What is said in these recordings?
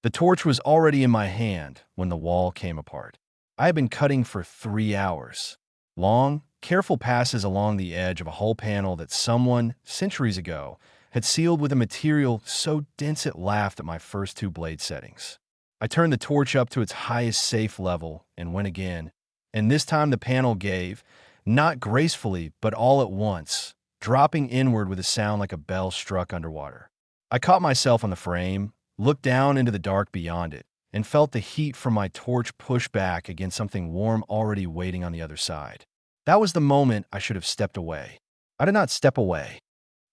The torch was already in my hand when the wall came apart. I had been cutting for 3 hours. Long, careful passes along the edge of a hull panel that someone, centuries ago, had sealed with a material so dense it laughed at my first two blade settings. I turned the torch up to its highest safe level and went again, and this time the panel gave, not gracefully, but all at once, dropping inward with a sound like a bell struck underwater. I caught myself on the frame, looked down into the dark beyond it, and felt the heat from my torch push back against something warm already waiting on the other side. That was the moment I should have stepped away. I did not step away.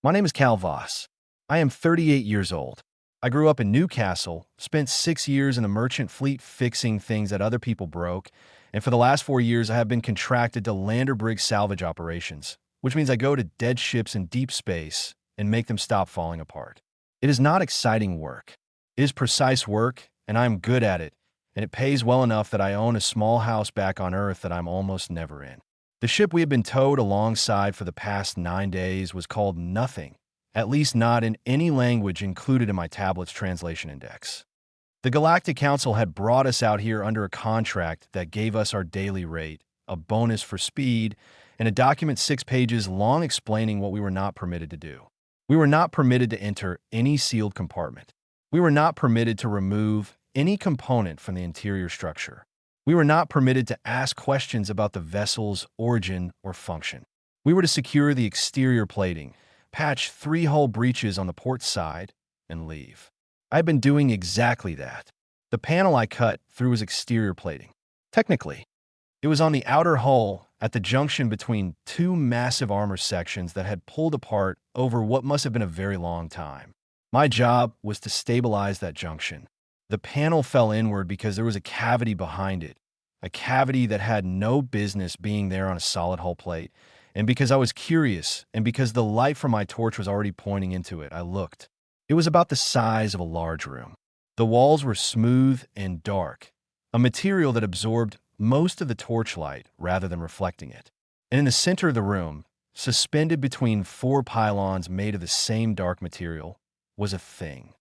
My name is Cal Voss. I am 38 years old. I grew up in Newcastle, spent 6 years in the merchant fleet fixing things that other people broke, and for the last 4 years I have been contracted to lander brig salvage operations, which means I go to dead ships in deep space and make them stop falling apart. It is not exciting work. It is precise work, and I am good at it, and it pays well enough that I own a small house back on Earth that I'm almost never in. The ship we had been towed alongside for the past 9 days was called Nothing, at least not in any language included in my tablet's translation index. The Galactic Council had brought us out here under a contract that gave us our daily rate, a bonus for speed, and a document 6 pages long explaining what we were not permitted to do. We were not permitted to enter any sealed compartment. We were not permitted to remove any component from the interior structure. We were not permitted to ask questions about the vessel's origin or function. We were to secure the exterior plating, patch 3 hull breaches on the port side, and leave. I had been doing exactly that. The panel I cut through was exterior plating. Technically, it was on the outer hull at the junction between 2 massive armor sections that had pulled apart over what must have been a very long time. My job was to stabilize that junction. The panel fell inward because there was a cavity behind it, a cavity that had no business being there on a solid hull plate, and because I was curious, and because the light from my torch was already pointing into it, I looked. It was about the size of a large room. The walls were smooth and dark, a material that absorbed most of the torchlight rather than reflecting it. And in the center of the room, suspended between 4 pylons made of the same dark material, was a thing.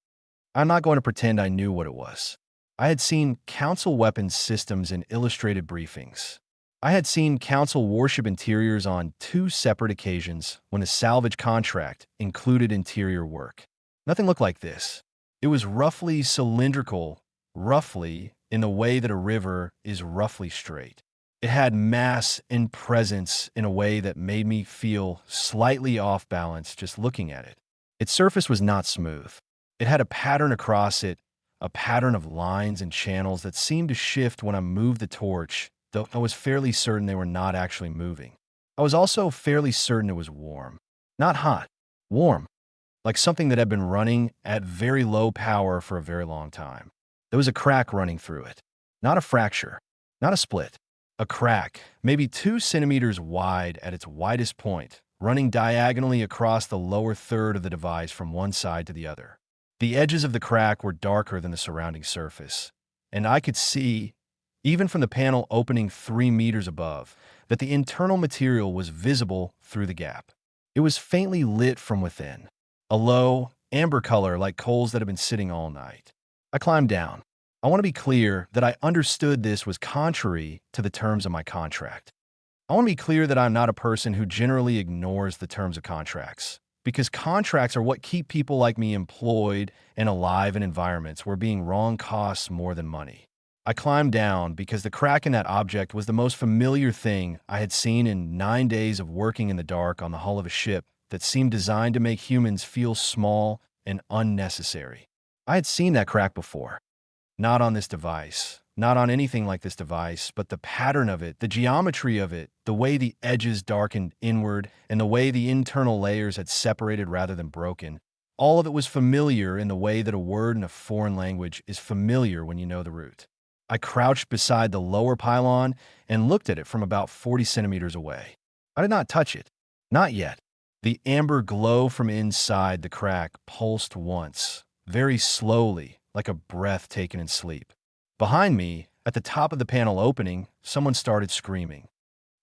I'm not going to pretend I knew what it was. I had seen Council weapons systems in illustrated briefings. I had seen Council warship interiors on 2 separate occasions when a salvage contract included interior work. Nothing looked like this. It was roughly cylindrical, roughly in the way that a river is roughly straight. It had mass and presence in a way that made me feel slightly off balance just looking at it. Its surface was not smooth. It had a pattern across it, a pattern of lines and channels that seemed to shift when I moved the torch, though I was fairly certain they were not actually moving. I was also fairly certain it was warm. Not hot, warm, like something that had been running at very low power for a very long time. There was a crack running through it. Not a fracture, not a split. A crack, maybe 2 centimeters wide at its widest point, running diagonally across the lower third of the device from one side to the other. The edges of the crack were darker than the surrounding surface, and I could see, even from the panel opening 3 meters above, that the internal material was visible through the gap. It was faintly lit from within, a low, amber color like coals that had been sitting all night. I climbed down. I want to be clear that I understood this was contrary to the terms of my contract. I want to be clear that I'm not a person who generally ignores the terms of contracts, because contracts are what keep people like me employed and alive in environments where being wrong costs more than money. I climbed down because the crack in that object was the most familiar thing I had seen in 9 days of working in the dark on the hull of a ship that seemed designed to make humans feel small and unnecessary. I had seen that crack before. Not on this device, not on anything like this device, but the pattern of it, the geometry of it, the way the edges darkened inward, and the way the internal layers had separated rather than broken. All of it was familiar in the way that a word in a foreign language is familiar when you know the root. I crouched beside the lower pylon and looked at it from about 40 centimeters away. I did not touch it. Not yet. The amber glow from inside the crack pulsed once, very slowly, like a breath taken in sleep. Behind me, at the top of the panel opening, someone started screaming.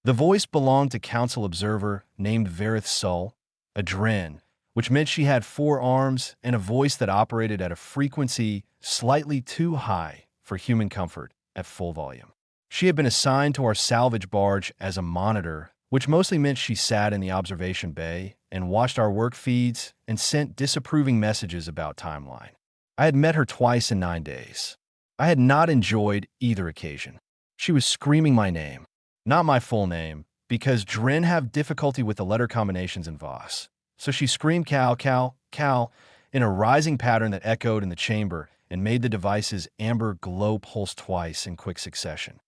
The voice belonged to Council observer named Verith Sull, a Dren, which meant she had 4 arms and a voice that operated at a frequency slightly too high for human comfort at full volume. She had been assigned to our salvage barge as a monitor, which mostly meant she sat in the observation bay and watched our work feeds and sent disapproving messages about timeline. I had met her twice in 9 days. I had not enjoyed either occasion. She was screaming my name, not my full name, because Drin have difficulty with the letter combinations in Voss. So she screamed Cal, Cal, Cal in a rising pattern that echoed in the chamber and made the device's amber glow pulse twice in quick succession.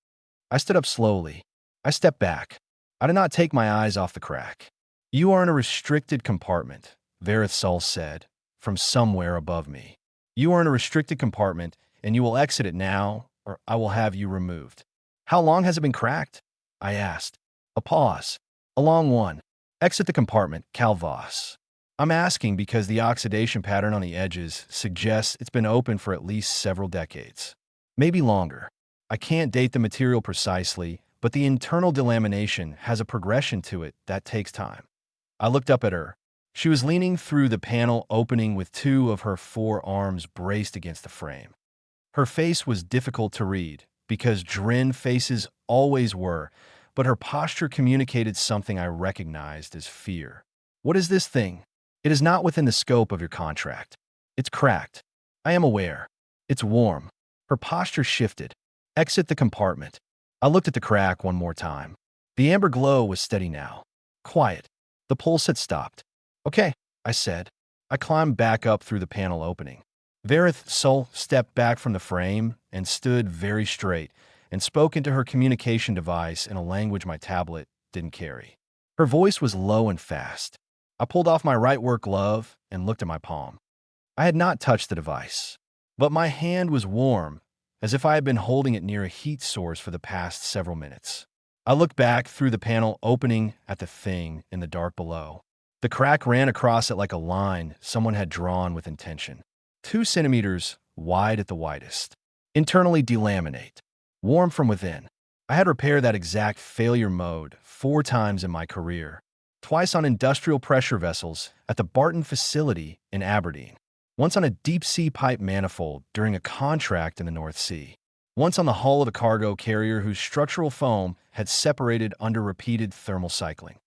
I stood up slowly. I stepped back. I did not take my eyes off the crack. "You are in a restricted compartment," Varith Sul said, from somewhere above me. "You are in a restricted compartment, and you will exit it now, or I will have you removed." "How long has it been cracked?" I asked. A pause. "A long one. Exit the compartment, Cal Voss." I'm asking because the oxidation pattern on the edges suggests it's been open for at least several decades. Maybe longer. I can't date the material precisely, but the internal delamination has a progression to it that takes time. I looked up at her. She was leaning through the panel opening with 2 of her 4 arms braced against the frame. Her face was difficult to read, because Drin faces always were, but her posture communicated something I recognized as fear. "What is this thing?" "It is not within the scope of your contract. It's cracked." "I am aware." "It's warm." Her posture shifted. "Exit the compartment." I looked at the crack one more time. The amber glow was steady now. Quiet. The pulse had stopped. "Okay," I said. I climbed back up through the panel opening. Varith Sul stepped back from the frame and stood very straight and spoke into her communication device in a language my tablet didn't carry. Her voice was low and fast. I pulled off my right work glove and looked at my palm. I had not touched the device, but my hand was warm, as if I had been holding it near a heat source for the past several minutes. I looked back through the panel opening at the thing in the dark below. The crack ran across it like a line someone had drawn with intention. 2 centimeters wide at the widest. Internally delaminate. Warm from within. I had repaired that exact failure mode 4 times in my career. Twice on industrial pressure vessels at the Barton facility in Aberdeen. Once on a deep-sea pipe manifold during a contract in the North Sea. Once on the hull of a cargo carrier whose structural foam had separated under repeated thermal cycling.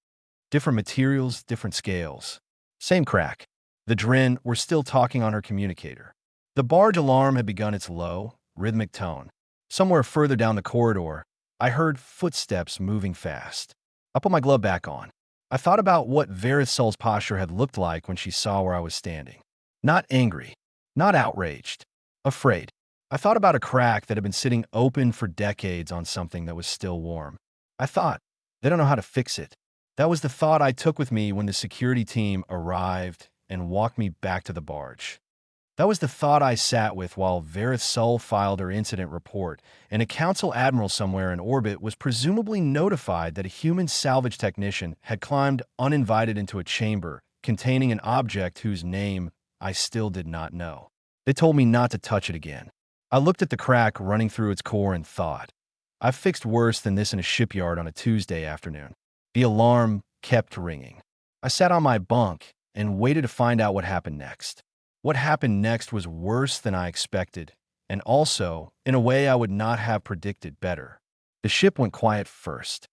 Different materials, different scales. Same crack. The Drin were still talking on her communicator. The barge alarm had begun its low, rhythmic tone. Somewhere further down the corridor, I heard footsteps moving fast. I put my glove back on. I thought about what Varith Sul's posture had looked like when she saw where I was standing. Not angry. Not outraged. Afraid. I thought about a crack that had been sitting open for decades on something that was still warm. I thought, they don't know how to fix it. That was the thought I took with me when the security team arrived and walked me back to the barge. That was the thought I sat with while Varith Sul filed her incident report, and a council admiral somewhere in orbit was presumably notified that a human salvage technician had climbed uninvited into a chamber containing an object whose name I still did not know. They told me not to touch it again. I looked at the crack running through its core and thought, I've fixed worse than this in a shipyard on a Tuesday afternoon. The alarm kept ringing. I sat on my bunk and waited to find out what happened next. What happened next was worse than I expected, and also, in a way I would not have predicted better. The ship went quiet first.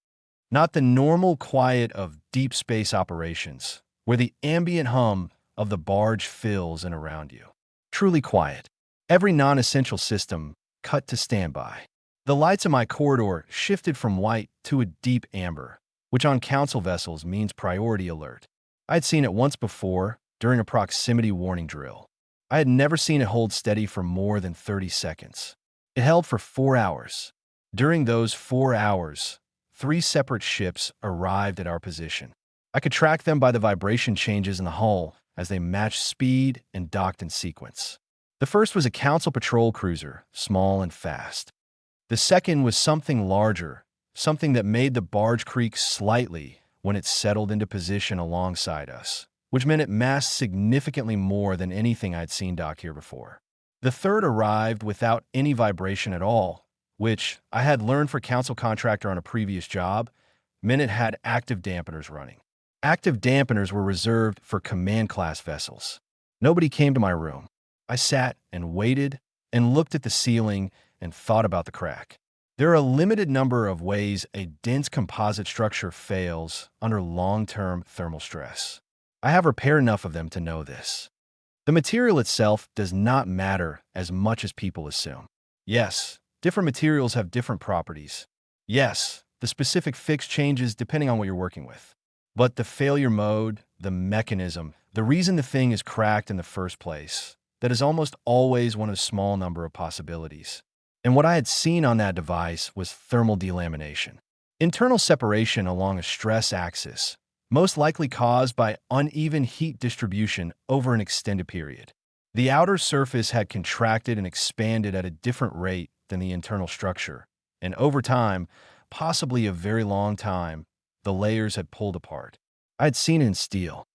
Not the normal quiet of deep space operations, where the ambient hum of the barge fills in around you. Truly quiet. Every non-essential system cut to standby. The lights in my corridor shifted from white to a deep amber, which on council vessels means priority alert. I had seen it once before, during a proximity warning drill. I had never seen it hold steady for more than 30 seconds. It held for 4 hours. During those 4 hours, 3 separate ships arrived at our position. I could track them by the vibration changes in the hull as they matched speed and docked in sequence. The first was a council patrol cruiser, small and fast. The second was something larger, something that made the barge creak slightly when it settled into position alongside us, which meant it massed significantly more than anything I'd seen dock here before. The third arrived without any vibration at all, which, I had learned for council contractor on a previous job, meant it had active dampeners running. Active dampeners were reserved for command-class vessels. Nobody came to my room. I sat and waited and looked at the ceiling and thought about the crack. There are a limited number of ways a dense composite structure fails under long-term thermal stress. I have repaired enough of them to know this. The material itself does not matter as much as people assume. Yes, different materials have different properties. Yes, the specific fix changes depending on what you're working with. But the failure mode, the mechanism, the reason the thing is cracked in the first place, that is almost always one of a small number of possibilities. And what I had seen on that device was thermal delamination. Internal separation along a stress axis, most likely caused by uneven heat distribution over an extended period. The outer surface had contracted and expanded at a different rate than the internal structure, and over time, possibly a very long time, the layers had pulled apart. I had seen it in steel.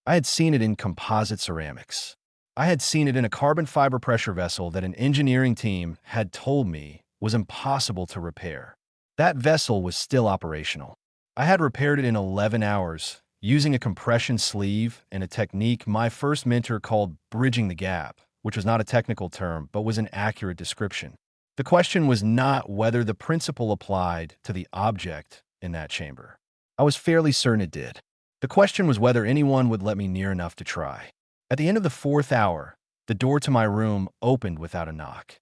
I had seen it in composite ceramics. I had seen it in a carbon fiber pressure vessel that an engineering team had told me was impossible to repair. That vessel was still operational. I had repaired it in 11 hours using a compression sleeve and a technique my first mentor called bridging the gap, which was not a technical term but was an accurate description. The question was not whether the principle applied to the object in that chamber. I was fairly certain it did. The question was whether anyone would let me near enough to try. At the end of the 4th hour, the door to my room opened without a knock.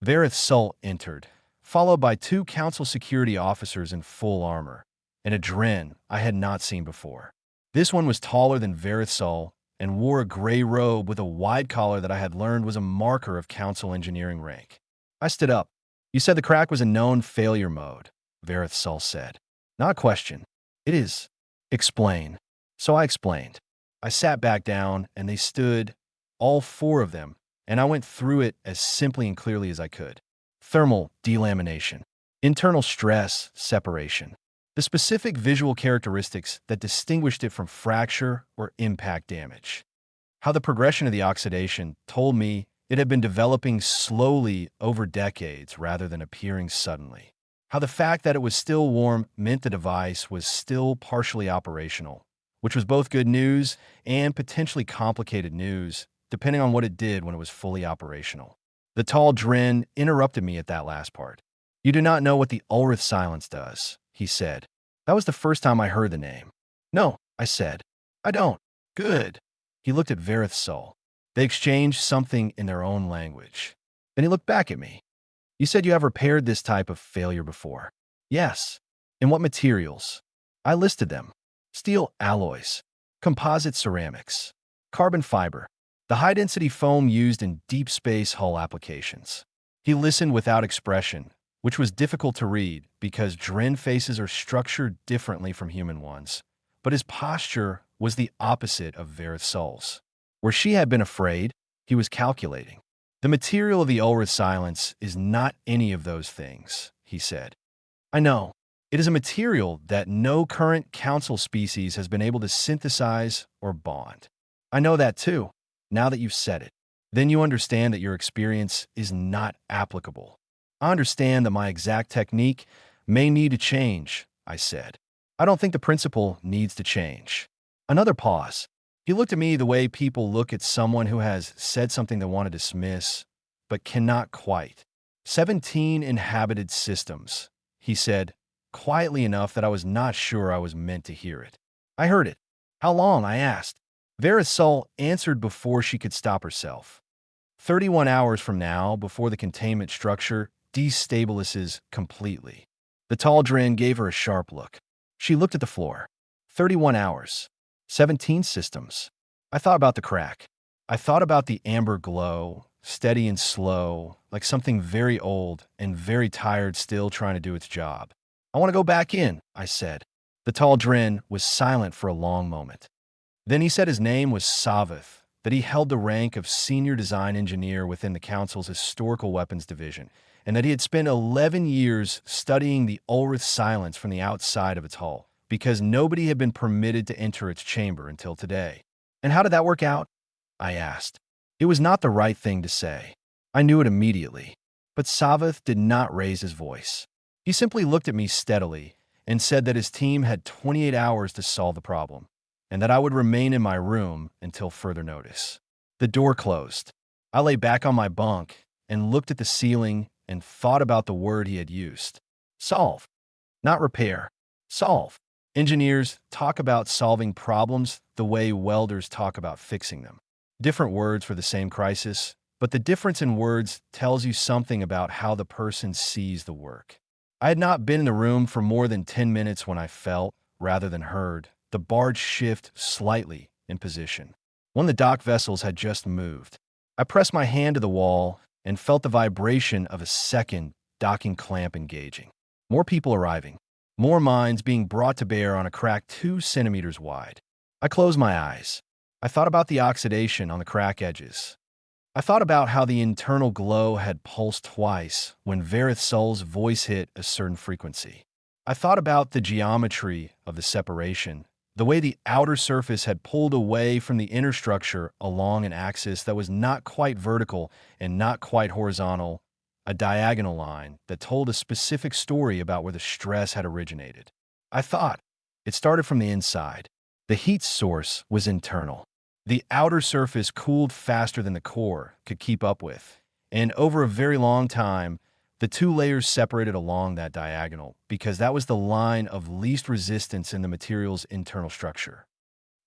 Verith Sol entered, followed by 2 council security officers in full armor, and a Dren I had not seen before. This one was taller than Verith Sol and wore a gray robe with a wide collar that I had learned was a marker of council engineering rank. I stood up. "You said the crack was a known failure mode," Verith Sol said. "Not a question. It is." "Explain." So I explained. I sat back down, and they stood, all 4 of them, and I went through it as simply and clearly as I could. Thermal delamination. Internal stress separation. The specific visual characteristics that distinguished it from fracture or impact damage. How the progression of the oxidation told me it had been developing slowly over decades rather than appearing suddenly. How the fact that it was still warm meant the device was still partially operational, which was both good news and potentially complicated news, depending on what it did when it was fully operational. The tall Dren interrupted me at that last part. "You do not know what the Ulrith silence does," he said. That was the first time I heard the name. "No," I said. "I don't." "Good." He looked at Verith Sol. They exchanged something in their own language. Then he looked back at me. "You said you have repaired this type of failure before." "Yes." "In what materials?" I listed them. Steel alloys, composite ceramics, carbon fiber, the high-density foam used in deep space hull applications. He listened without expression, which was difficult to read because Dren faces are structured differently from human ones, but his posture was the opposite of Verith Sol's. Where she had been afraid, he was calculating. "The material of the Ulrith silence is not any of those things," he said. "I know. It is a material that no current council species has been able to synthesize or bond. I know that too, now that you've said it. Then you understand that your experience is not applicable. I understand that my exact technique may need to change," I said. "I don't think the principle needs to change." Another pause. He looked at me the way people look at someone who has said something they want to dismiss, but cannot quite. 17 inhabited systems, he said, quietly enough that I was not sure I was meant to hear it. I heard it. "How long?" I asked. Verith Sol answered before she could stop herself. 31 hours from now, before the containment structure destabilizes completely." The tall Dren gave her a sharp look. She looked at the floor. 31 hours. 17 systems. I thought about the crack. I thought about the amber glow, steady and slow, like something very old and very tired still trying to do its job. "I want to go back in," I said. The tall Dren was silent for a long moment. Then he said his name was Savith, that he held the rank of senior design engineer within the Council's Historical Weapons Division, and that he had spent 11 years studying the Ulrith silence from the outside of its hull, because nobody had been permitted to enter its chamber until today. "And how did that work out?" I asked. It was not the right thing to say. I knew it immediately. But Savith did not raise his voice. He simply looked at me steadily and said that his team had 28 hours to solve the problem. and that I would remain in my room until further notice. The door closed. I lay back on my bunk and looked at the ceiling and thought about the word he had used. Solve. Not repair. Solve. Engineers talk about solving problems the way welders talk about fixing them. Different words for the same crisis, but the difference in words tells you something about how the person sees the work. I had not been in the room for more than 10 minutes when I felt, rather than heard, the barge shift slightly in position. One of the dock vessels had just moved. I pressed my hand to the wall and felt the vibration of a second docking clamp engaging. More people arriving. More minds being brought to bear on a crack 2 centimeters wide. I closed my eyes. I thought about the oxidation on the crack edges. I thought about how the internal glow had pulsed twice when Varith Sol's voice hit a certain frequency. I thought about the geometry of the separation, the way the outer surface had pulled away from the inner structure along an axis that was not quite vertical and not quite horizontal, a diagonal line that told a specific story about where the stress had originated. I thought it started from the inside. The heat source was internal. The outer surface cooled faster than the core could keep up with, and over a very long time, the two layers separated along that diagonal because that was the line of least resistance in the material's internal structure.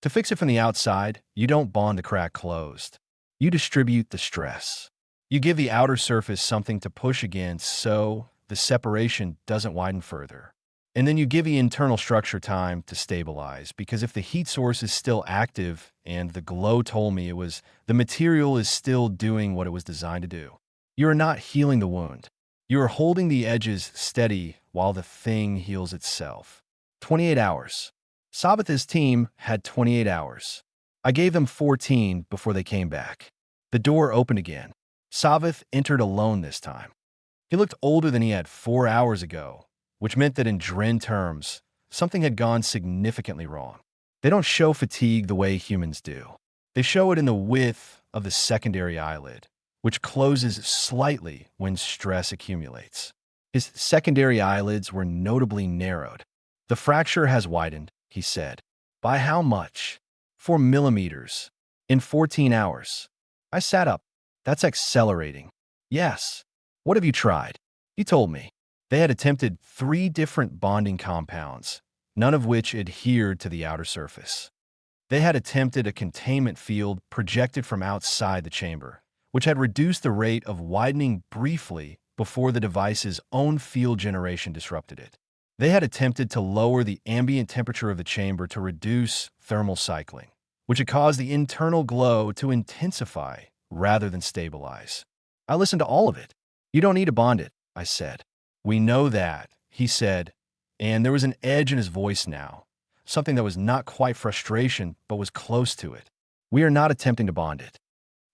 To fix it from the outside, you don't bond the crack closed. You distribute the stress. You give the outer surface something to push against so the separation doesn't widen further. And then you give the internal structure time to stabilize, because if the heat source is still active, and the glow told me it was, the material is still doing what it was designed to do. You are not healing the wound. You are holding the edges steady while the thing heals itself. 28 hours. Sabbath's team had 28 hours. I gave them 14 before they came back. The door opened again. Sabbath entered alone this time. He looked older than he had 4 hours ago, which meant that in Dren terms, something had gone significantly wrong. They don't show fatigue the way humans do. They show it in the width of the secondary eyelid, which closes slightly when stress accumulates. His secondary eyelids were notably narrowed. The fracture has widened, he said. By how much? 4 millimeters. In 14 hours. I sat up. That's accelerating. Yes. What have you tried? He told me. They had attempted 3 different bonding compounds, none of which adhered to the outer surface. They had attempted a containment field projected from outside the chamber, which had reduced the rate of widening briefly before the device's own field generation disrupted it. They had attempted to lower the ambient temperature of the chamber to reduce thermal cycling, which had caused the internal glow to intensify rather than stabilize. I listened to all of it. You don't need to bond it, I said. We know that, he said, and there was an edge in his voice now, something that was not quite frustration, but was close to it. We are not attempting to bond it.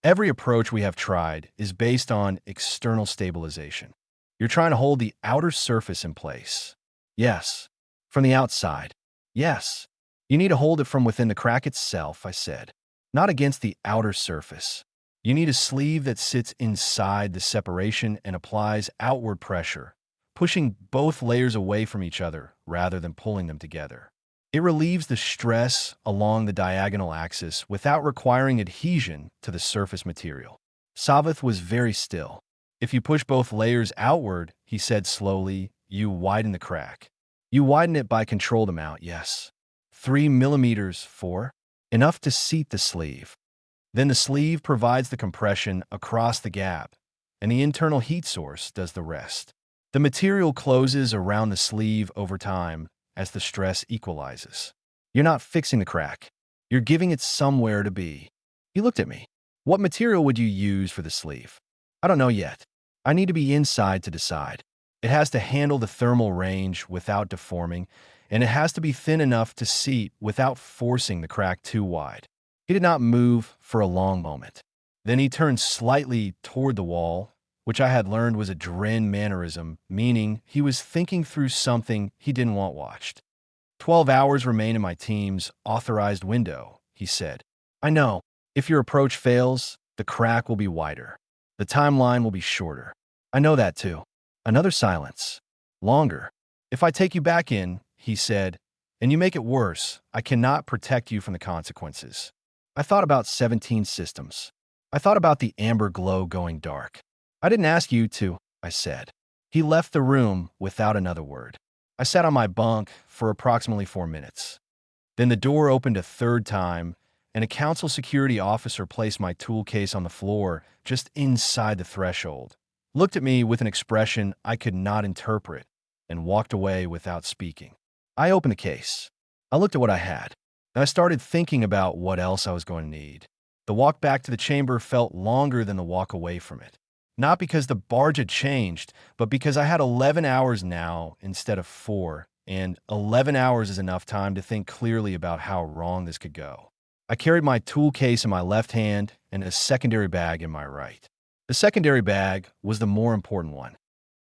Every approach we have tried is based on external stabilization. You're trying to hold the outer surface in place. Yes. From the outside. Yes. You need to hold it from within the crack itself, I said, not against the outer surface. You need a sleeve that sits inside the separation and applies outward pressure, pushing both layers away from each other rather than pulling them together. It relieves the stress along the diagonal axis without requiring adhesion to the surface material. Sabbath was very still. If you push both layers outward, he said slowly, you widen the crack. You widen it by controlled amount, yes. 3 millimeters, 4. Enough to seat the sleeve. Then the sleeve provides the compression across the gap, and the internal heat source does the rest. The material closes around the sleeve over time as the stress equalizes. You're not fixing the crack. You're giving it somewhere to be. He looked at me. What material would you use for the sleeve? I don't know yet. I need to be inside to decide. It has to handle the thermal range without deforming, and it has to be thin enough to seat without forcing the crack too wide. He did not move for a long moment. Then he turned slightly toward the wall, which I had learned was a Dren mannerism, meaning he was thinking through something he didn't want watched. 12 hours remain in my team's authorized window, he said. I know. If your approach fails, the crack will be wider. The timeline will be shorter. I know that too. Another silence. Longer. If I take you back in, he said, And you make it worse. I cannot protect you from the consequences. I thought about 17 systems. I thought about the amber glow going dark. I didn't ask you to, I said. He left the room without another word. I sat on my bunk for approximately 4 minutes. Then the door opened a third time, and a council security officer placed my tool case on the floor just inside the threshold, looked at me with an expression I could not interpret, and walked away without speaking. I opened the case. I looked at what I had, and I started thinking about what else I was going to need. The walk back to the chamber felt longer than the walk away from it. Not because the barge had changed, but because I had 11 hours now instead of 4, and 11 hours is enough time to think clearly about how wrong this could go. I carried my tool case in my left hand and a secondary bag in my right. The secondary bag was the more important one.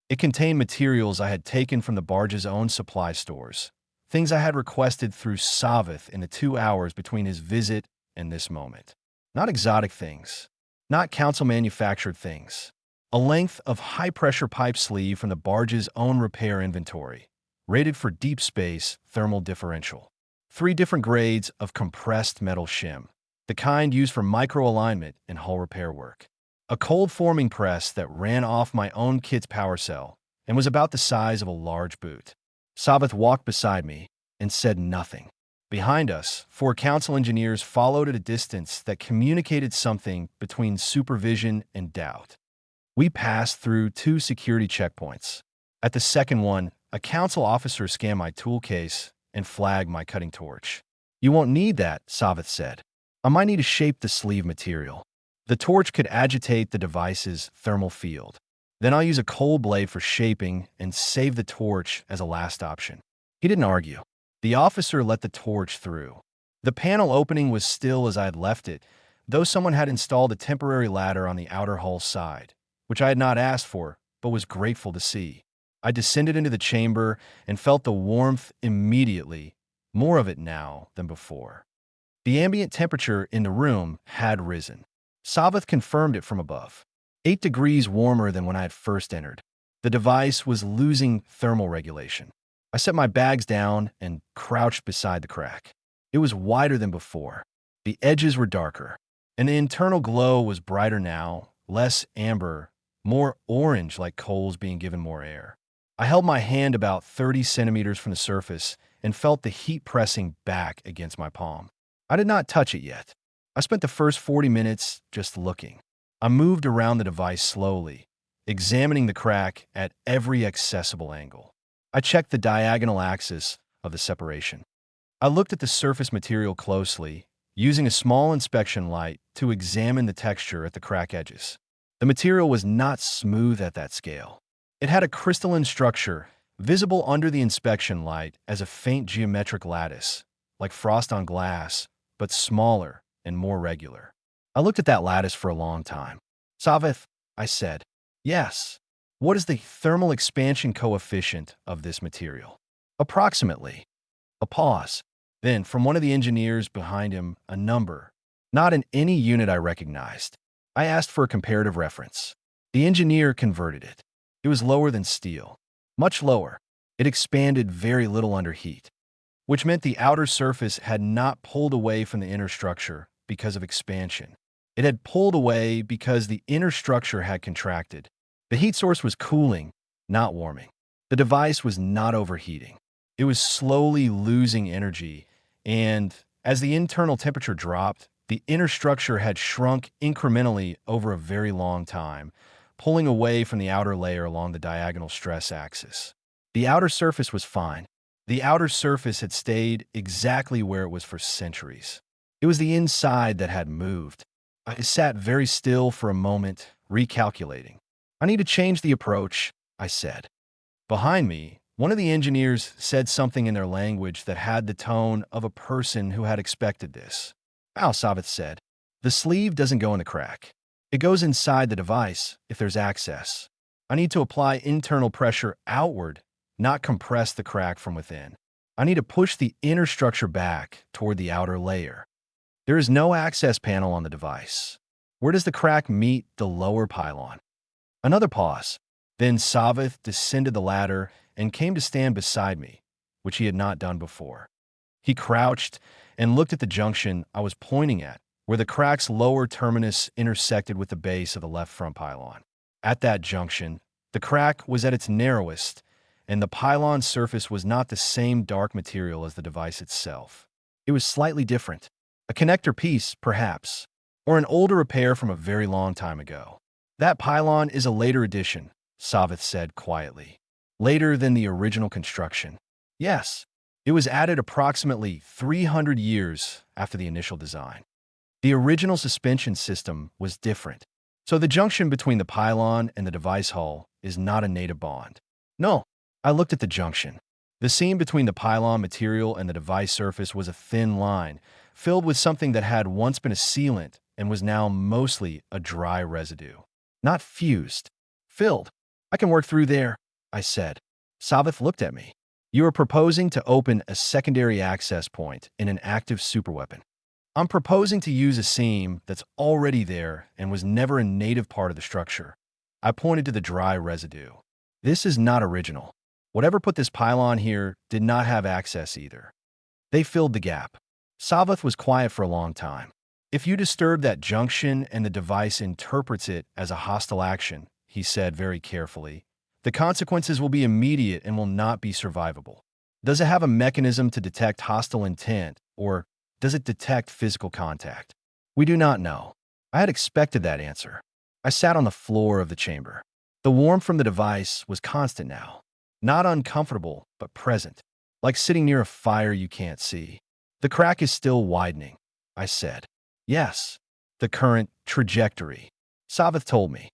It contained materials I had taken from the barge's own supply stores, things I had requested through Savith in the 2 hours between his visit and this moment. Not exotic things, not council-manufactured things. A length of high-pressure pipe sleeve from the barge's own repair inventory, rated for deep space thermal differential. 3 different grades of compressed metal shim, the kind used for micro-alignment and hull repair work. A cold-forming press that ran off my own kit's power cell and was about the size of a large boot. Savith walked beside me and said nothing. Behind us, 4 council engineers followed at a distance that communicated something between supervision and doubt. We passed through 2 security checkpoints. At the second one, a council officer scanned my tool case and flagged my cutting torch. "You won't need that," Savith said. "I might need to shape the sleeve material. The torch could agitate the device's thermal field. Then I'll use a cold blade for shaping and save the torch as a last option." He didn't argue. The officer let the torch through. The panel opening was still as I had left it, though someone had installed a temporary ladder on the outer hull side, which I had not asked for, but was grateful to see. I descended into the chamber and felt the warmth immediately, more of it now than before. The ambient temperature in the room had risen. Savith confirmed it from above. 8 degrees warmer than when I had first entered. The device was losing thermal regulation. I set my bags down and crouched beside the crack. It was wider than before. The edges were darker, and the internal glow was brighter now, less amber, more orange like coals being given more air. I held my hand about 30 centimeters from the surface and felt the heat pressing back against my palm. I did not touch it yet. I spent the first 40 minutes just looking. I moved around the device slowly, examining the crack at every accessible angle. I checked the diagonal axis of the separation. I looked at the surface material closely, using a small inspection light to examine the texture at the crack edges. The material was not smooth at that scale. It had a crystalline structure, visible under the inspection light as a faint geometric lattice, like frost on glass, but smaller and more regular. I looked at that lattice for a long time. "Savith," I said. "Yes. What is the thermal expansion coefficient of this material?" "Approximately." A pause. Then, from one of the engineers behind him, a number, not in any unit I recognized. I asked for a comparative reference. The engineer converted it. It was lower than steel. Much lower. It expanded very little under heat, which meant the outer surface had not pulled away from the inner structure because of expansion. It had pulled away because the inner structure had contracted. The heat source was cooling, not warming. The device was not overheating. It was slowly losing energy, and as the internal temperature dropped, the inner structure had shrunk incrementally over a very long time, pulling away from the outer layer along the diagonal stress axis. The outer surface was fine. The outer surface had stayed exactly where it was for centuries. It was the inside that had moved. I sat very still for a moment, recalculating. "I need to change the approach," I said. Behind me, one of the engineers said something in their language that had the tone of a person who had expected this. "Ow," Savith said. "The sleeve doesn't go in the crack. It goes inside the device if there's access. I need to apply internal pressure outward, not compress the crack from within. I need to push the inner structure back toward the outer layer. There is no access panel on the device. Where does the crack meet the lower pylon?" Another pause. Then Savith descended the ladder and came to stand beside me, which he had not done before. He crouched and looked at the junction I was pointing at, where the crack's lower terminus intersected with the base of the left front pylon. At that junction, the crack was at its narrowest, and the pylon's surface was not the same dark material as the device itself. It was slightly different. A connector piece, perhaps, or an older repair from a very long time ago. That pylon is a later addition, Savith said quietly. Later than the original construction. Yes, it was added approximately 300 years after the initial design. The original suspension system was different, so the junction between the pylon and the device hull is not a native bond. No, I looked at the junction. The seam between the pylon material and the device surface was a thin line, filled with something that had once been a sealant and was now mostly a dry residue. Not fused. Filled. I can work through there, I said. Savith looked at me. You are proposing to open a secondary access point in an active superweapon. I'm proposing to use a seam that's already there and was never a native part of the structure. I pointed to the dry residue. This is not original. Whatever put this pylon here did not have access either. They filled the gap. Savith was quiet for a long time. If you disturb that junction and the device interprets it as a hostile action, he said very carefully, the consequences will be immediate and will not be survivable. Does it have a mechanism to detect hostile intent, or does it detect physical contact? We do not know. I had expected that answer. I sat on the floor of the chamber. The warmth from the device was constant now. Not uncomfortable, but present, like sitting near a fire you can't see. The crack is still widening, I said. Yes, the current trajectory, Savith told me.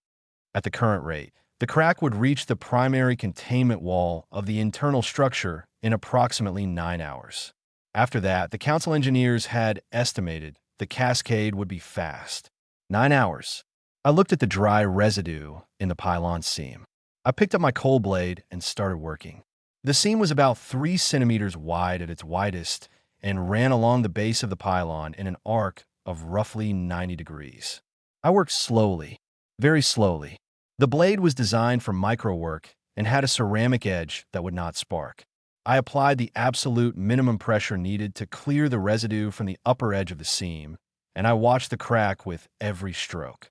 At the current rate, the crack would reach the primary containment wall of the internal structure in approximately 9 hours. After that, the council engineers had estimated the cascade would be fast. 9 hours. I looked at the dry residue in the pylon seam. I picked up my coal blade and started working. The seam was about 3 centimeters wide at its widest and ran along the base of the pylon in an arc of roughly 90 degrees. I worked slowly, very slowly. The blade was designed for micro work and had a ceramic edge that would not spark. I applied the absolute minimum pressure needed to clear the residue from the upper edge of the seam, and I watched the crack with every stroke.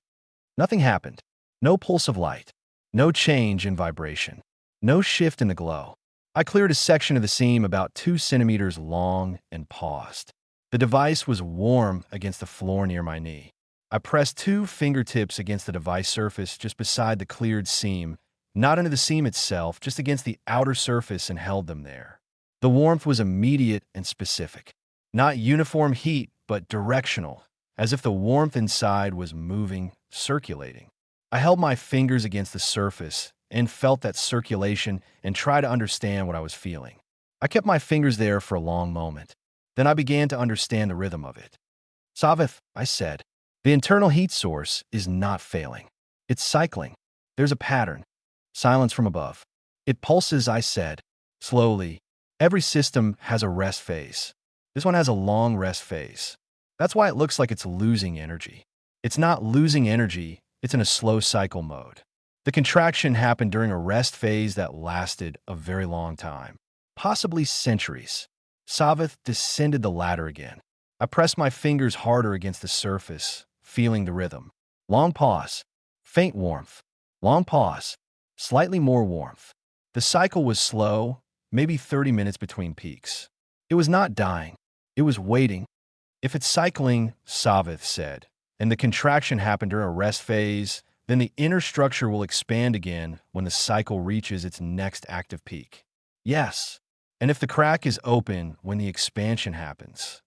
Nothing happened. No pulse of light. No change in vibration. No shift in the glow. I cleared a section of the seam about 2 centimeters long and paused. The device was warm against the floor near my knee. I pressed 2 fingertips against the device surface just beside the cleared seam, not into the seam itself, just against the outer surface, and held them there. The warmth was immediate and specific. Not uniform heat, but directional, as if the warmth inside was moving, circulating. I held my fingers against the surface and felt that circulation and tried to understand what I was feeling. I kept my fingers there for a long moment. Then I began to understand the rhythm of it. Savith, I said, the internal heat source is not failing. It's cycling. There's a pattern. Silence from above. It pulses, I said, slowly. Every system has a rest phase. This one has a long rest phase. That's why it looks like it's losing energy. It's not losing energy, it's in a slow cycle mode. The contraction happened during a rest phase that lasted a very long time, possibly centuries. Savith descended the ladder again. I pressed my fingers harder against the surface, feeling the rhythm. Long pause. Faint warmth. Long pause. Slightly more warmth. The cycle was slow, maybe 30 minutes between peaks. It was not dying. It was waiting. If it's cycling, Savith said, and the contraction happened during a rest phase, then the inner structure will expand again when the cycle reaches its next active peak. Yes. And if the crack is open when the expansion happens,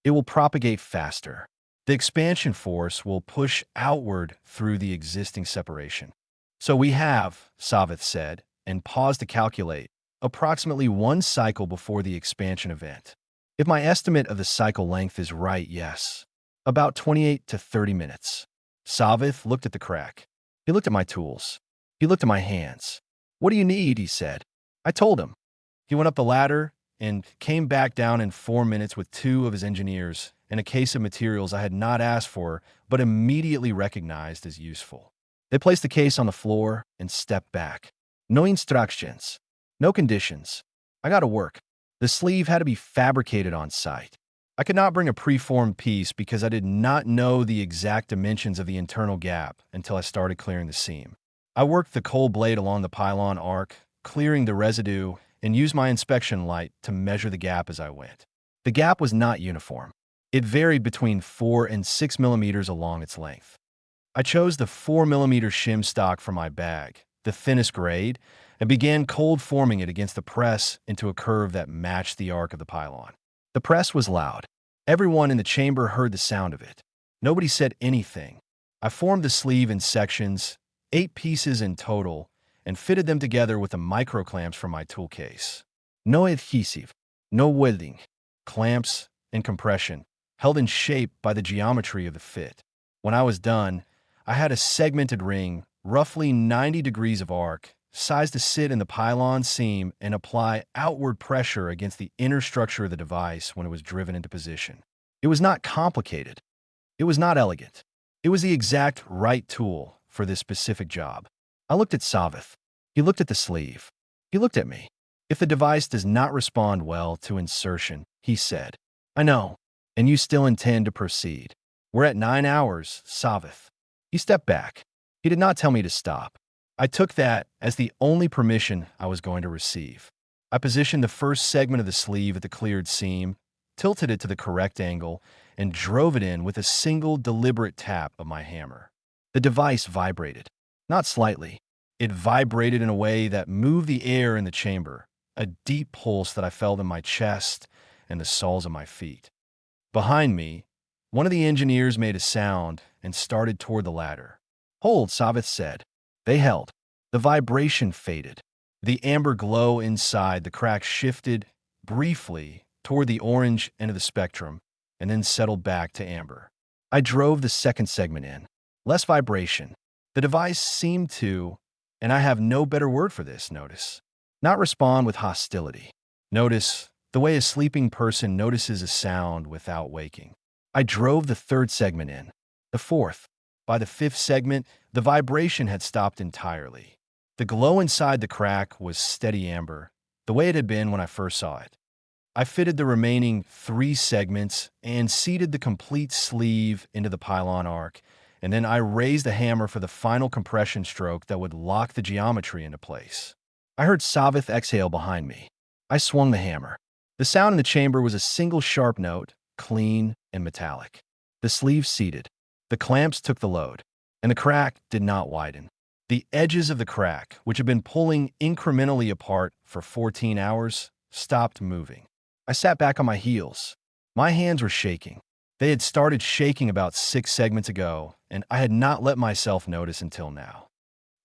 it will propagate faster. The expansion force will push outward through the existing separation. So we have, Savith said, and paused to calculate, approximately 1 cycle before the expansion event. If my estimate of the cycle length is right, yes, about 28 to 30 minutes. Savith looked at the crack. He looked at my tools. He looked at my hands. What do you need? He said. I told him. He went up the ladder and came back down in 4 minutes with 2 of his engineers and a case of materials I had not asked for but immediately recognized as useful. They placed the case on the floor and stepped back. No instructions. No conditions. I got to work. The sleeve had to be fabricated on site. I could not bring a preformed piece because I did not know the exact dimensions of the internal gap until I started clearing the seam. I worked the cold blade along the pylon arc, clearing the residue, and used my inspection light to measure the gap as I went. The gap was not uniform. It varied between 4 and 6 millimeters along its length. I chose the 4 millimeter shim stock from my bag, the thinnest grade, and began cold forming it against the press into a curve that matched the arc of the pylon. The press was loud. Everyone in the chamber heard the sound of it. Nobody said anything. I formed the sleeve in sections, 8 pieces in total, and fitted them together with the micro clamps from my tool case. No adhesive, no welding, clamps, and compression, held in shape by the geometry of the fit. When I was done, I had a segmented ring, roughly 90 degrees of arc, sized to sit in the pylon seam and apply outward pressure against the inner structure of the device when it was driven into position. It was not complicated. It was not elegant. It was the exact right tool for this specific job. I looked at Savith. He looked at the sleeve. He looked at me. If the device does not respond well to insertion, he said, I know, and you still intend to proceed. We're at 9 hours, Savith. He stepped back. He did not tell me to stop. I took that as the only permission I was going to receive. I positioned the first segment of the sleeve at the cleared seam, tilted it to the correct angle, and drove it in with a single deliberate tap of my hammer. The device vibrated. Not slightly. It vibrated in a way that moved the air in the chamber, a deep pulse that I felt in my chest and the soles of my feet. Behind me, one of the engineers made a sound and started toward the ladder. Hold, Savith said. They held. The vibration faded. The amber glow inside the crack shifted briefly toward the orange end of the spectrum and then settled back to amber. I drove the second segment in. Less vibration. The device seemed to, and I have no better word for this, notice, not respond with hostility. Notice the way a sleeping person notices a sound without waking. I drove the third segment in. The fourth. By the fifth segment, the vibration had stopped entirely. The glow inside the crack was steady amber, the way it had been when I first saw it. I fitted the remaining 3 segments and seated the complete sleeve into the pylon arc, and then I raised the hammer for the final compression stroke that would lock the geometry into place. I heard Savith exhale behind me. I swung the hammer. The sound in the chamber was a single sharp note, clean and metallic. The sleeve seated. The clamps took the load, and the crack did not widen. The edges of the crack, which had been pulling incrementally apart for 14 hours, stopped moving. I sat back on my heels. My hands were shaking. They had started shaking about 6 segments ago, and I had not let myself notice until now.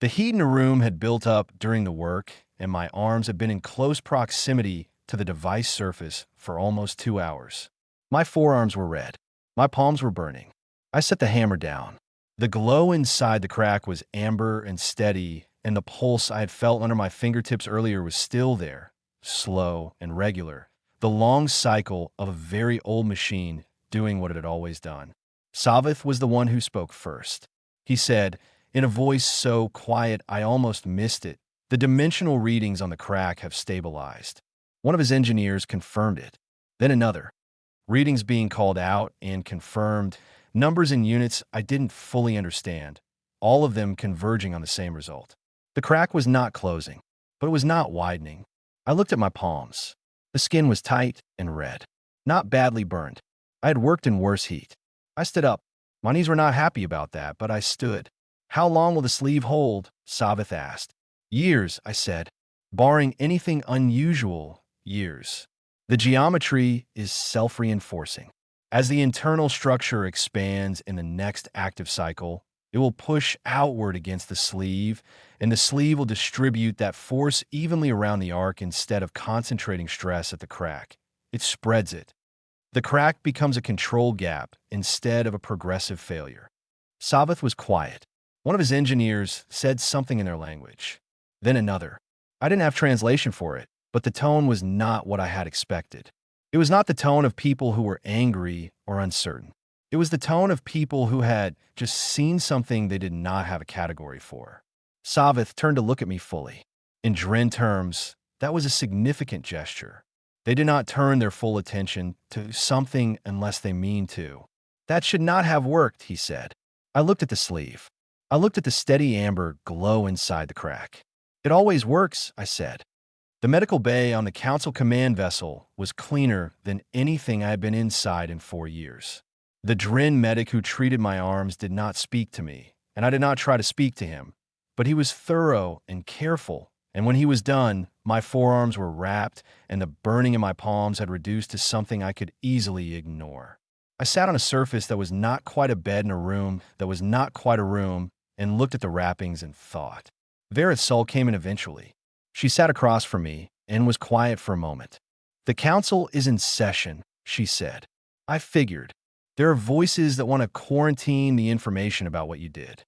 The heat in the room had built up during the work, and my arms had been in close proximity to the device surface for almost 2 hours. My forearms were red. My palms were burning. I set the hammer down. The glow inside the crack was amber and steady, and the pulse I had felt under my fingertips earlier was still there, slow and regular, the long cycle of a very old machine doing what it had always done. Savith was the one who spoke first. He said, in a voice so quiet I almost missed it, the dimensional readings on the crack have stabilized. One of his engineers confirmed it. Then another. Readings being called out and confirmed, numbers and units I didn't fully understand, all of them converging on the same result. The crack was not closing, but it was not widening. I looked at my palms. The skin was tight and red, not badly burned. I had worked in worse heat. I stood up. My knees were not happy about that, but I stood. How long will the sleeve hold? Savith asked. Years, I said. Barring anything unusual, years. The geometry is self-reinforcing. As the internal structure expands in the next active cycle, it will push outward against the sleeve, and the sleeve will distribute that force evenly around the arc instead of concentrating stress at the crack. It spreads it. The crack becomes a controlled gap instead of a progressive failure. Savith was quiet. One of his engineers said something in their language. Then another. I didn't have translation for it, but the tone was not what I had expected. It was not the tone of people who were angry or uncertain. It was the tone of people who had just seen something they did not have a category for. Savith turned to look at me fully. In Dren terms, that was a significant gesture. They do not turn their full attention to something unless they mean to. That should not have worked, he said. I looked at the sleeve. I looked at the steady amber glow inside the crack. It always works, I said. The medical bay on the Council command vessel was cleaner than anything I had been inside in 4 years. The Drin medic who treated my arms did not speak to me, and I did not try to speak to him. But he was thorough and careful, and when he was done, my forearms were wrapped and the burning in my palms had reduced to something I could easily ignore. I sat on a surface that was not quite a bed in a room that was not quite a room and looked at the wrappings and thought. Verith's soul came in eventually. She sat across from me and was quiet for a moment. The council is in session, she said. I figured. There are voices that want to quarantine the information about what you did.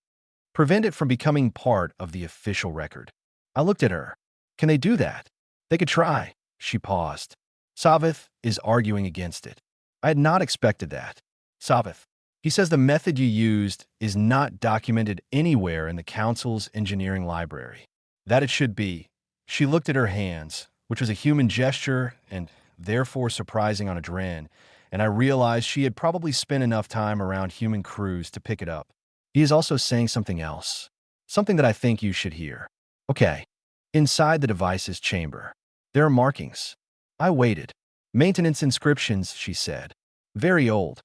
Prevent it from becoming part of the official record. I looked at her. Can they do that? They could try. She paused. Savith is arguing against it. I had not expected that. Savith. He says the method you used is not documented anywhere in the Council's engineering library. That it should be. She looked at her hands, which was a human gesture and therefore surprising on a Dren, and I realized she had probably spent enough time around human crews to pick it up. He is also saying something else. Something that I think you should hear. Okay. Inside the device's chamber, there are markings. I waited. Maintenance inscriptions, she said. Very old.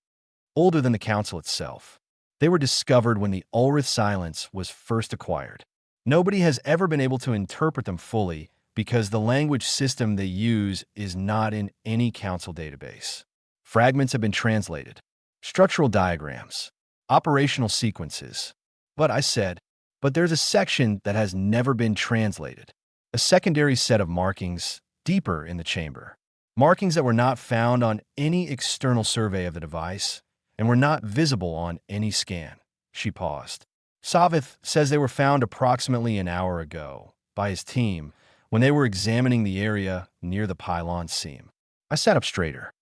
Older than the Council itself. They were discovered when the Ulrith Silence was first acquired. Nobody has ever been able to interpret them fully because the language system they use is not in any Council database. Fragments have been translated. Structural diagrams. Operational sequences. But I said, but there's a section that has never been translated. A secondary set of markings deeper in the chamber. Markings that were not found on any external survey of the device and were not visible on any scan. She paused. Savith says they were found approximately an hour ago by his team when they were examining the area near the pylon seam. I sat up straighter.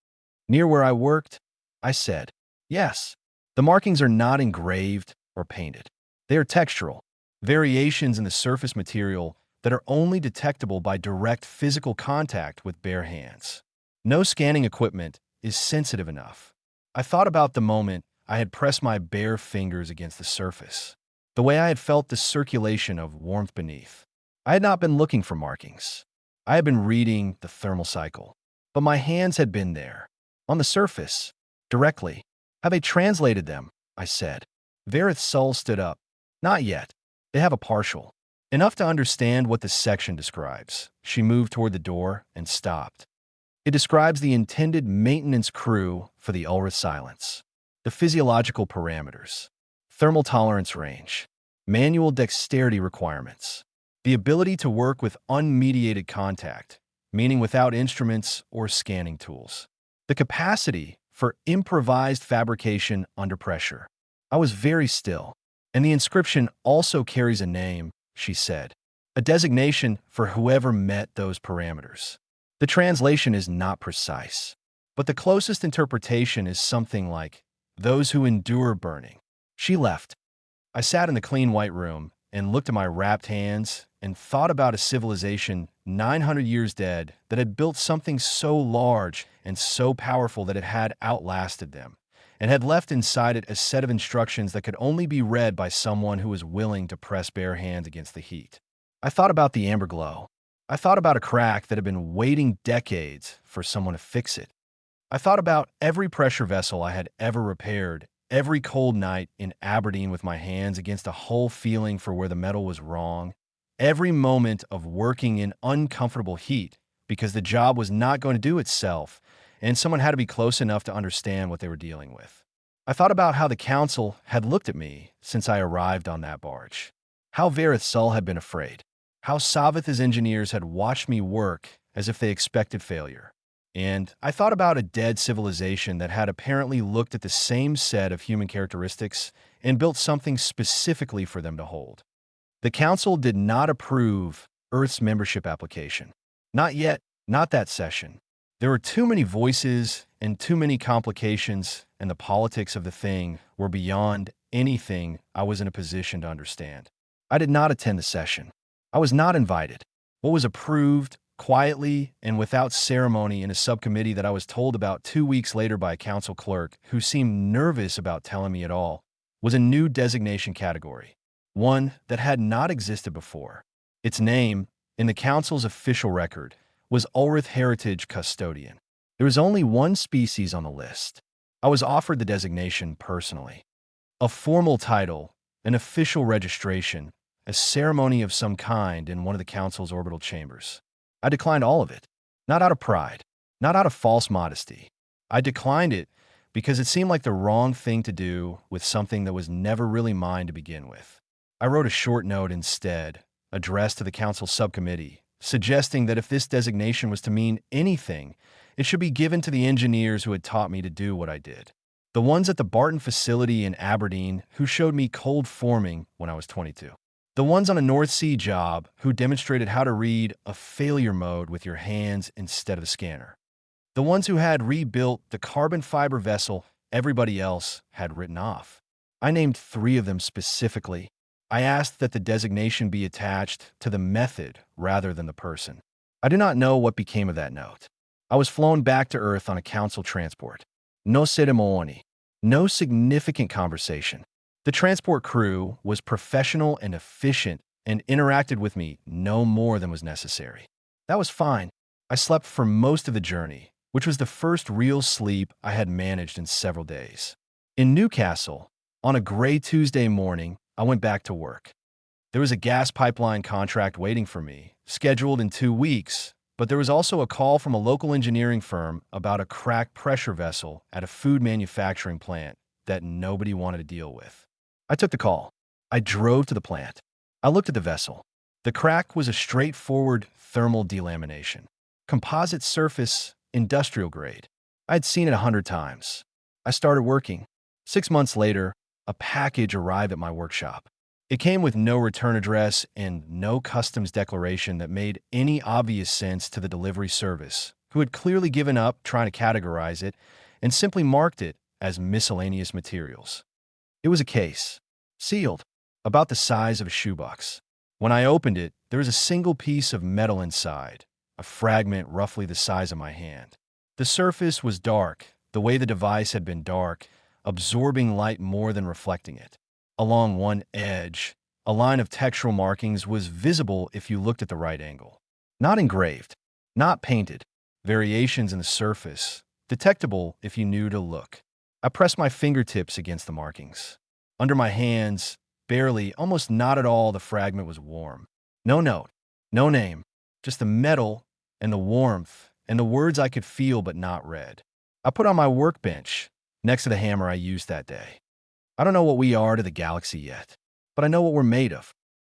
Near where I worked? I said, yes. The markings are not engraved or painted. They are textural, variations in the surface material that are only detectable by direct physical contact with bare hands. No scanning equipment is sensitive enough. I thought about the moment I had pressed my bare fingers against the surface, the way I had felt the circulation of warmth beneath. I had not been looking for markings. I had been reading the thermal cycle, but my hands had been there, on the surface, directly. Have they translated them? I said. Verith's soul stood up. Not yet. They have a partial. Enough to understand what the section describes. She moved toward the door and stopped. It describes the intended maintenance crew for the Ulrith Silence, the physiological parameters, thermal tolerance range, manual dexterity requirements, the ability to work with unmediated contact, meaning without instruments or scanning tools, the capacity for improvised fabrication under pressure. I was very still, and the inscription also carries a name, she said, a designation for whoever met those parameters. The translation is not precise, but the closest interpretation is something like, those who endure burning. She left. I sat in the clean white room and looked at my wrapped hands and thought about a civilization 900 years dead that had built something so large and so powerful that it had outlasted them, and had left inside it a set of instructions that could only be read by someone who was willing to press bare hands against the heat. I thought about the amber glow. I thought about a crack that had been waiting decades for someone to fix it. I thought about every pressure vessel I had ever repaired, every cold night in Aberdeen with my hands against a whole feeling for where the metal was wrong, every moment of working in uncomfortable heat because the job was not going to do itself, and someone had to be close enough to understand what they were dealing with. I thought about how the Council had looked at me since I arrived on that barge, how Verith Sul had been afraid, how Savith's engineers had watched me work as if they expected failure. And I thought about a dead civilization that had apparently looked at the same set of human characteristics and built something specifically for them to hold. The Council did not approve Earth's membership application. Not yet, not that session. There were too many voices and too many complications, and the politics of the thing were beyond anything I was in a position to understand. I did not attend the session. I was not invited. What was approved quietly and without ceremony in a subcommittee that I was told about 2 weeks later by a council clerk who seemed nervous about telling me at all, was a new designation category, one that had not existed before. Its name, in the council's official record, was Ulrith Heritage Custodian. There was only one species on the list. I was offered the designation personally. A formal title, an official registration, a ceremony of some kind in one of the council's orbital chambers. I declined all of it, not out of pride, not out of false modesty. I declined it because it seemed like the wrong thing to do with something that was never really mine to begin with. I wrote a short note instead, addressed to the council subcommittee, suggesting that if this designation was to mean anything, it should be given to the engineers who had taught me to do what I did. The ones at the Barton facility in Aberdeen who showed me cold forming when I was 22. The ones on a North Sea job who demonstrated how to read a failure mode with your hands instead of a scanner. The ones who had rebuilt the carbon fiber vessel everybody else had written off. I named 3 of them specifically. I asked that the designation be attached to the method rather than the person. I do not know what became of that note. I was flown back to Earth on a council transport. No ceremony. No significant conversation. The transport crew was professional and efficient and interacted with me no more than was necessary. That was fine. I slept for most of the journey, which was the first real sleep I had managed in several days. In Newcastle, on a gray Tuesday morning, I went back to work. There was a gas pipeline contract waiting for me, scheduled in 2 weeks, but there was also a call from a local engineering firm about a cracked pressure vessel at a food manufacturing plant that nobody wanted to deal with. I took the call. I drove to the plant. I looked at the vessel. The crack was a straightforward thermal delamination. Composite surface, industrial grade. I had seen it 100 times. I started working. 6 months later, a package arrived at my workshop. It came with no return address and no customs declaration that made any obvious sense to the delivery service, who had clearly given up trying to categorize it and simply marked it as miscellaneous materials. It was a case, sealed, about the size of a shoebox. When I opened it, there was a single piece of metal inside, a fragment roughly the size of my hand. The surface was dark, the way the device had been dark, absorbing light more than reflecting it. Along one edge, a line of textural markings was visible if you looked at the right angle. Not engraved, not painted, variations in the surface, detectable if you knew to look. I pressed my fingertips against the markings. Under my hands, barely, almost not at all, the fragment was warm. No note, no name, just the metal and the warmth and the words I could feel but not read. I put on my workbench, next to the hammer I used that day. I don't know what we are to the galaxy yet, but I know what we're made of.